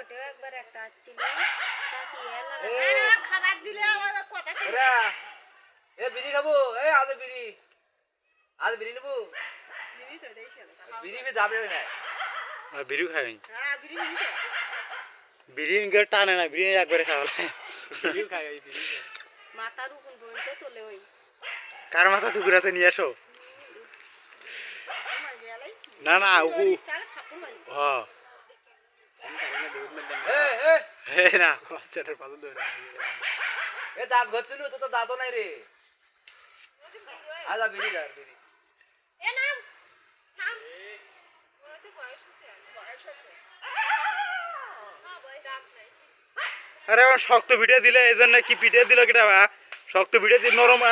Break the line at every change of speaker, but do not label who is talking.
ওটাও একবার একটা আসছিল বাকি
খাবার দিলে আমার কথা
এ বিড়ি খাবো এ আজ বিড়ি নেবো বিড়ি যাবে না
বিড়ি খাই
হ্যাঁ বিড়ি
বিড়ি টানে না বিড়ি একবারে খাওয়া
বিড়ি খাই বিড়ি
মাথার উপর বলতে তোলে ওই
কার মাথা টুকুর আছে নিয়ে আসো না না ও হ্যাঁ হে না বাচ্চাটার পাতল ধরে
এ দাঁত ঘষছিল তো তো দাঁতও নাই রে আজা বিড়ি ধর বিড়ি
এ নাম নাম ওরা তো বয়স হচ্ছে হ্যাঁ বয়স দাঁত নাই
আরে শক্ত পিঠে দিলে এই জন্য কি পিঠে দিল কিটা শক্ত পিঠে দিল নরম